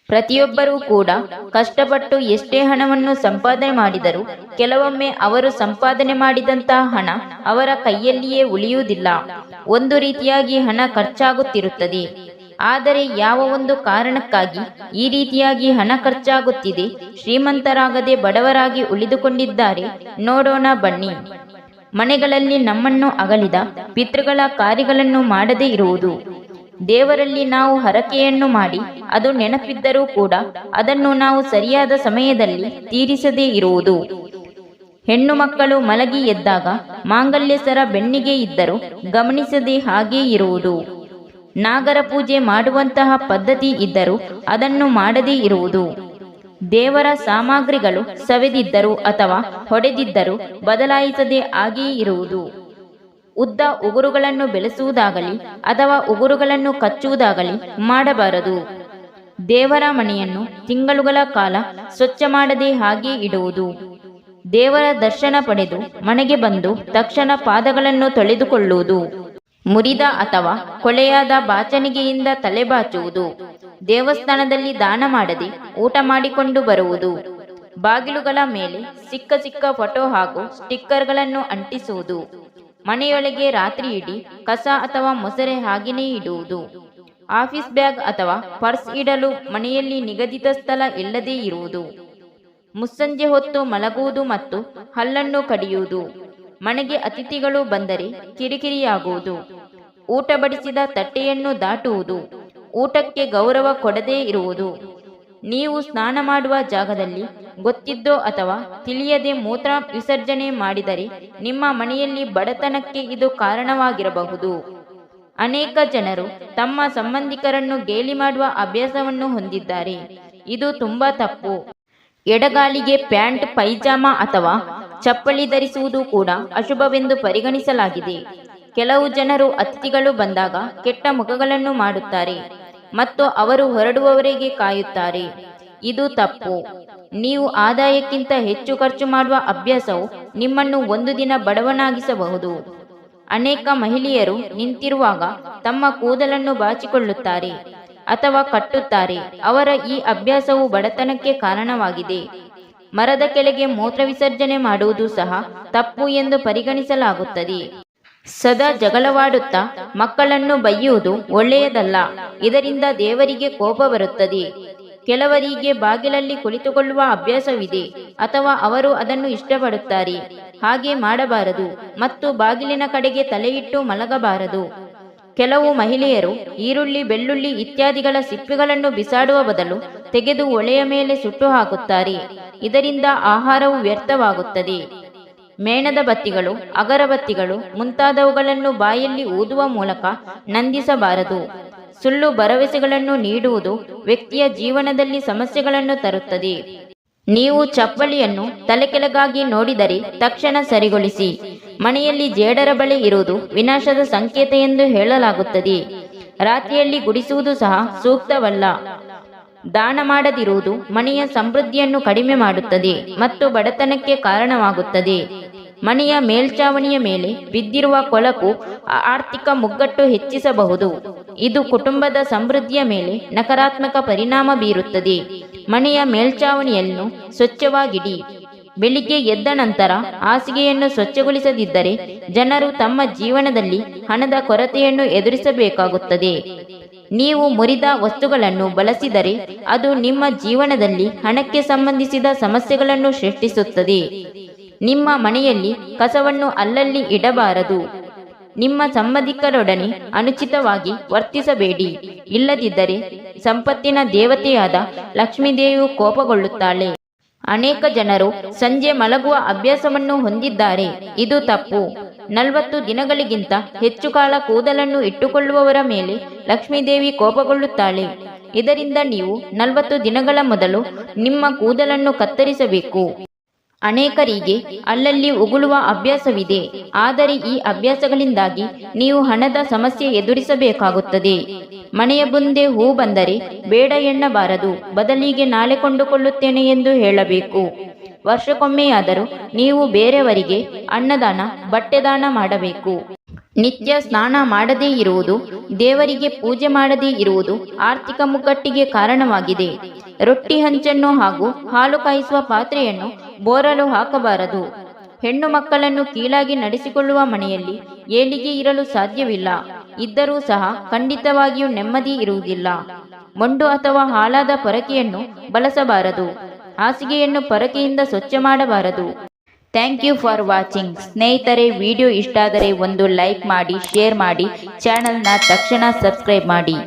ಪ್ರತಿಯೊಬ್ಬರೂ ಕೂಡ ಕಷ್ಟಪಟ್ಟು ಎಷ್ಟೇ ಹಣವನ್ನು ಸಂಪಾದನೆ ಮಾಡಿದರೂ ಕೆಲವೊಮ್ಮೆ ಅವರು ಸಂಪಾದನೆ ಮಾಡಿದಂತಹ ಹಣ ಅವರ ಕೈಯಲ್ಲಿಯೇ ಉಳಿಯುವುದಿಲ್ಲ. ಒಂದು ರೀತಿಯಾಗಿ ಹಣ ಖರ್ಚಾಗುತ್ತಿರುತ್ತದೆ. ಆದರೆ ಯಾವ ಒಂದು ಕಾರಣಕ್ಕಾಗಿ ಈ ರೀತಿಯಾಗಿ ಹಣ ಖರ್ಚಾಗುತ್ತಿದೆ, ಶ್ರೀಮಂತರಾಗದೆ ಬಡವರಾಗಿ ಉಳಿದುಕೊಂಡಿದ್ದಾರೆ, ನೋಡೋಣ ಬನ್ನಿ. ಮನೆಗಳಲ್ಲಿ ನಮ್ಮನ್ನು ಅಗಲಿದ ಪಿತೃಗಳ ಕಾರ್ಯಗಳನ್ನು ಮಾಡದೇ ಇರುವುದು. ದೇವರಲ್ಲಿ ನಾವು ಹರಕೆಯನ್ನು ಮಾಡಿ ಅದು ನೆನಪಿದ್ದರೂ ಕೂಡ ಅದನ್ನು ನಾವು ಸರಿಯಾದ ಸಮಯದಲ್ಲಿ ತೀರಿಸದೇ ಇರುವುದು. ಹೆಣ್ಣು ಮಕ್ಕಳು ಮಲಗಿ ಎದ್ದಾಗ ಮಾಂಗಲ್ಯ ಸರ ಬೆನ್ನಿಗೆ ಇದ್ದರೂ ಗಮನಿಸದೆ ಹಾಗೇ ಇರುವುದು. ನಾಗರ ಪೂಜೆ ಮಾಡುವಂತಹ ಪದ್ಧತಿ ಇದ್ದರೂ ಅದನ್ನು ಮಾಡದೇ ಇರುವುದು. ದೇವರ ಸಾಮಗ್ರಿಗಳು ಸವೆದಿದ್ದರೂ ಅಥವಾ ಹೊಡೆದಿದ್ದರೂ ಬದಲಾಯಿಸದೆ ಹಾಗೆಯೇ ಇರುವುದು. ಉದ್ದ ಉಗುರುಗಳನ್ನು ಬೆಳೆಸುವುದಾಗಲಿ ಅಥವಾ ಉಗುರುಗಳನ್ನು ಕಚ್ಚುವುದಾಗಲಿ ಮಾಡಬಾರದು. ದೇವರ ಮನೆಯನ್ನು ತಿಂಗಳುಗಳ ಕಾಲ ಸ್ವಚ್ಛ ಮಾಡದೆ ಹಾಗೆ ಇಡುವುದು. ದೇವರ ದರ್ಶನ ಪಡೆದು ಮನೆಗೆ ಬಂದು ತಕ್ಷಣ ಪಾದಗಳನ್ನು ತೊಳೆದುಕೊಳ್ಳುವುದು. ಮುರಿದ ಅಥವಾ ಕೊಳೆಯಾದ ಬಾಚಣಿಗೆಯಿಂದ ತಲೆ ಬಾಚುವುದು. ದೇವಸ್ಥಾನದಲ್ಲಿ ದಾನ ಮಾಡದೆ ಊಟ ಮಾಡಿಕೊಂಡು ಬರುವುದು. ಬಾಗಿಲುಗಳ ಮೇಲೆ ಸಿಕ್ಕ ಸಿಕ್ಕ ಫೋಟೋ ಹಾಗೂ ಸ್ಟಿಕ್ಕರ್ಗಳನ್ನು ಅಂಟಿಸುವುದು. ಮನೆಯೊಳಗೆ ರಾತ್ರಿ ಇಡೀ ಕಸ ಅಥವಾ ಮೊಸರೆ ಹಾಗೆಯೇ ಇಡುವುದು. ಆಫೀಸ್ ಬ್ಯಾಗ್ ಅಥವಾ ಪರ್ಸ್ ಇಡಲು ಮನೆಯಲ್ಲಿ ನಿಗದಿತ ಸ್ಥಳ ಇಲ್ಲದೇ ಇರುವುದು. ಮುಸ್ಸಂಜೆ ಹೊತ್ತು ಮಲಗುವುದು ಮತ್ತು ಹಲ್ಲನ್ನು ಕಡಿಯುವುದು. ಮನೆಗೆ ಅತಿಥಿಗಳು ಬಂದರೆ ಕಿರಿಕಿರಿಯಾಗುವುದು. ಊಟ ಬಡಿಸಿದ ತಟ್ಟೆಯನ್ನು ದಾಟುವುದು. ಊಟಕ್ಕೆ ಗೌರವ ಕೊಡದೇ ಇರುವುದು. ನೀವು ಸ್ನಾನ ಮಾಡುವ ಜಾಗದಲ್ಲಿ ಗೊತ್ತಿದ್ದೋ ಅಥವಾ ತಿಳಿಯದೆ ಮೂತ್ರ ವಿಸರ್ಜನೆ ಮಾಡಿದರೆ ನಿಮ್ಮ ಮನೆಯಲ್ಲಿ ಬಡತನಕ್ಕೆ ಇದು ಕಾರಣವಾಗಿರಬಹುದು. ಅನೇಕ ಜನರು ತಮ್ಮ ಸಂಬಂಧಿಕರನ್ನು ಗೇಲಿ ಮಾಡುವ ಅಭ್ಯಾಸವನ್ನು ಹೊಂದಿದ್ದಾರೆ. ಇದು ತುಂಬಾ ತಪ್ಪು. ಎಡಗಾಲಿಗೆ ಪ್ಯಾಂಟ್, ಪೈಜಾಮ ಅಥವಾ ಚಪ್ಪಲಿ ಧರಿಸುವುದು ಕೂಡ ಅಶುಭವೆಂದು ಪರಿಗಣಿಸಲಾಗಿದೆ. ಕೆಲವು ಜನರು ಅತಿಥಿಗಳು ಬಂದಾಗ ಕೆಟ್ಟ ಮುಖಗಳನ್ನು ಮಾಡುತ್ತಾರೆ ಮತ್ತು ಅವರು ಹೊರಡುವವರೆಗೆ ಕಾಯುತ್ತಾರೆ. ಇದು ತಪ್ಪು. ನೀವು ಆದಾಯಕ್ಕಿಂತ ಹೆಚ್ಚು ಖರ್ಚು ಮಾಡುವ ಅಭ್ಯಾಸವು ನಿಮ್ಮನ್ನು ಒಂದು ದಿನ ಬಡವನಾಗಿಸಬಹುದು. ಅನೇಕ ಮಹಿಳೆಯರು ನಿಂತಿರುವಾಗ ತಮ್ಮ ಕೂದಲನ್ನು ಬಾಚಿಕೊಳ್ಳುತ್ತಾರೆ ಅಥವಾ ಕಟ್ಟುತ್ತಾರೆ. ಅವರ ಈ ಅಭ್ಯಾಸವು ಬಡತನಕ್ಕೆ ಕಾರಣವಾಗಿದೆ. ಮರದ ಕೆಳಗೆ ಮೂತ್ರ ವಿಸರ್ಜನೆ ಮಾಡುವುದು ಸಹ ತಪ್ಪು ಎಂದು ಪರಿಗಣಿಸಲಾಗುತ್ತದೆ. ಸದಾ ಜಗಳವಾಡುತ್ತಾ ಮಕ್ಕಳನ್ನು ಬೈಯುವುದು ಒಳ್ಳೆಯದಲ್ಲ. ಇದರಿಂದ ದೇವರಿಗೆ ಕೋಪ ಬರುತ್ತದೆ. ಕೆಲವರಿಗೆ ಬಾಗಿಲಲ್ಲಿ ಕುಳಿತುಕೊಳ್ಳುವ ಅಭ್ಯಾಸವಿದೆ ಅಥವಾ ಅವರು ಅದನ್ನು ಇಷ್ಟಪಡುತ್ತಾರೆ. ಹಾಗೆ ಮಾಡಬಾರದು ಮತ್ತು ಬಾಗಿಲಿನ ಕಡೆಗೆ ತಲೆಯಿಟ್ಟು ಮಲಗಬಾರದು. ಕೆಲವು ಮಹಿಳೆಯರು ಈರುಳ್ಳಿ, ಬೆಳ್ಳುಳ್ಳಿ ಇತ್ಯಾದಿಗಳ ಸಿಪ್ಪೆಗಳನ್ನು ಬಿಸಾಡುವ ಬದಲು ತೆಗೆದು ಒಲೆಯ ಮೇಲೆ ಸುಟ್ಟು ಹಾಕುತ್ತಾರೆ. ಇದರಿಂದ ಆಹಾರವು ವ್ಯರ್ಥವಾಗುತ್ತದೆ. ಮೇಣದ ಬತ್ತಿಗಳು, ಅಗರಬತ್ತಿಗಳು ಮುಂತಾದವುಗಳನ್ನು ಬಾಯಲ್ಲಿ ಊದುವ ಮೂಲಕ ನಂದಿಸಬಾರದು. ಸುಳ್ಳು ಭರವಸೆಗಳನ್ನು ನೀಡುವುದು ವ್ಯಕ್ತಿಯ ಜೀವನದಲ್ಲಿ ಸಮಸ್ಯೆಗಳನ್ನು ತರುತ್ತದೆ. ನೀವು ಚಪ್ಪಲಿಯನ್ನು ತಲೆಕೆಳಗಾಗಿ ನೋಡಿದರೆ ತಕ್ಷಣ ಸರಿಗೊಳಿಸಿ. ಮನೆಯಲ್ಲಿ ಜೇಡರ ಬಳೆ ಇರುವುದು ವಿನಾಶದ ಸಂಕೇತ ಎಂದು ಹೇಳಲಾಗುತ್ತದೆ. ರಾತ್ರಿಯಲ್ಲಿ ಗುಡಿಸುವುದು ಸಹ ಸೂಕ್ತವಲ್ಲ. ದಾನ ಮಾಡದಿರುವುದು ಮನೆಯ ಸಮೃದ್ಧಿಯನ್ನು ಕಡಿಮೆ ಮಾಡುತ್ತದೆ ಮತ್ತು ಬಡತನಕ್ಕೆ ಕಾರಣವಾಗುತ್ತದೆ. ಮನೆಯ ಮೇಲ್ಛಾವಣಿಯ ಮೇಲೆ ಬಿದ್ದಿರುವ ಕೊಳಕು ಆರ್ಥಿಕ ಮುಗ್ಗಟ್ಟು ಹೆಚ್ಚಿಸಬಹುದು. ಇದು ಕುಟುಂಬದ ಸಮೃದ್ಧಿಯ ಮೇಲೆ ನಕಾರಾತ್ಮಕ ಪರಿಣಾಮ ಬೀರುತ್ತದೆ. ಮನೆಯ ಮೇಲ್ಛಾವಣಿಯನ್ನು ಸ್ವಚ್ಛವಾಗಿಡಿ. ಬೆಳಿಗ್ಗೆ ಎದ್ದ ನಂತರ ಹಾಸಿಗೆಯನ್ನು ಸ್ವಚ್ಛಗೊಳಿಸದಿದ್ದರೆ ಜನರು ತಮ್ಮ ಜೀವನದಲ್ಲಿ ಹಣದ ಕೊರತೆಯನ್ನು ಎದುರಿಸಬೇಕಾಗುತ್ತದೆ. ನೀವು ಮುರಿದ ವಸ್ತುಗಳನ್ನು ಬಳಸಿದರೆ ಅದು ನಿಮ್ಮ ಜೀವನದಲ್ಲಿ ಹಣಕ್ಕೆ ಸಂಬಂಧಿಸಿದ ಸಮಸ್ಯೆಗಳನ್ನು ಸೃಷ್ಟಿಸುತ್ತದೆ. ನಿಮ್ಮ ಮನೆಯಲ್ಲಿ ಕಸವನ್ನು ಅಲ್ಲಲ್ಲಿ ಇಡಬಾರದು. ನಿಮ್ಮ ಸಂಬಂಧಿಕರೊಡನೆ ಅನುಚಿತವಾಗಿ ವರ್ತಿಸಬೇಡಿ. ಇಲ್ಲದಿದ್ದರೆ ಸಂಪತ್ತಿನ ದೇವತೆಯಾದ ಲಕ್ಷ್ಮೀದೇವಿಯು ಕೋಪಗೊಳ್ಳುತ್ತಾಳೆ. ಅನೇಕ ಜನರು ಸಂಜೆ ಮಲಗುವ ಅಭ್ಯಾಸವನ್ನು ಹೊಂದಿದ್ದಾರೆ. ಇದು ತಪ್ಪು. 40 ದಿನಗಳಿಗಿಂತ ಹೆಚ್ಚು ಕಾಲ ಕೂದಲನ್ನು ಇಟ್ಟುಕೊಳ್ಳುವವರ ಮೇಲೆ ಲಕ್ಷ್ಮೀದೇವಿ ಕೋಪಗೊಳ್ಳುತ್ತಾಳೆ. ಇದರಿಂದ ನೀವು 40 ದಿನಗಳ ಮೊದಲು ನಿಮ್ಮ ಕೂದಲನ್ನು ಕತ್ತರಿಸಬೇಕು. ಅನೇಕರಿಗೆ ಅಲ್ಲಲ್ಲಿ ಉಗುಳುವ ಅಭ್ಯಾಸವಿದೆ. ಆದರೆ ಈ ಅಭ್ಯಾಸಗಳಿಂದಾಗಿ ನೀವು ಹಣದ ಸಮಸ್ಯೆ ಎದುರಿಸಬೇಕಾಗುತ್ತದೆ. ಮನೆಯ ಮುಂದೆ ಹೂ ಬಂದರೆ ಬೇಡ ಎನ್ನಬಾರದು. ಬದಲಿಗೆ ನಾಳೆ ಕೊಂಡುಕೊಳ್ಳುತ್ತೇನೆ ಎಂದು ಹೇಳಬೇಕು. ವರ್ಷಕ್ಕೊಮ್ಮೆಯಾದರೂ ನೀವು ಬೇರೆಯವರಿಗೆ ಅನ್ನದಾನ, ಬಟ್ಟೆದಾನ ಮಾಡಬೇಕು. ನಿತ್ಯ ಸ್ನಾನ ಮಾಡದೇ ಇರುವುದು, ದೇವರಿಗೆ ಪೂಜೆ ಮಾಡದೇ ಇರುವುದು ಆರ್ಥಿಕ ಮುಗ್ಗಟ್ಟಿಗೆ ಕಾರಣವಾಗಿದೆ. ರೊಟ್ಟಿ ಹಂಚನ್ನು ಹಾಗೂ ಹಾಲು ಕಾಯಿಸುವ ಪಾತ್ರೆಯನ್ನು ಬೋರಲು ಹಾಕಬಾರದು. ಹೆಣ್ಣು ಮಕ್ಕಳನ್ನು ಕೀಳಾಗಿ ನಡೆಸಿಕೊಳ್ಳುವ ಮನೆಯಲ್ಲಿ ಏಳಿಗೆ ಇರಲು ಸಾಧ್ಯವಿಲ್ಲ. ಇದ್ದರೂ ಸಹ ಖಂಡಿತವಾಗಿಯೂ ನೆಮ್ಮದಿ ಇರುವುದಿಲ್ಲ. ಮೊಂಡು ಅಥವಾ ಹಾಳಾದ ಪೊರಕೆಯನ್ನು ಬಳಸಬಾರದು. ಹಾಸಿಗೆಯನ್ನು ಪೊರಕೆಯಿಂದ ಸ್ವಚ್ಛ ಮಾಡಬಾರದು. Thank you for watching. ಸ್ನೇಹಿತರೆ, ವಿಡಿಯೋ ಇಷ್ಟ ಆದರೆ ಒಂದು ಲೈಕ್ ಮಾಡಿ, ಶೇರ್ ಮಾಡಿ, ಚಾನಲ್ನ ತಕ್ಷಣ ಸಬ್ಸ್ಕ್ರೈಬ್ ಮಾಡಿ.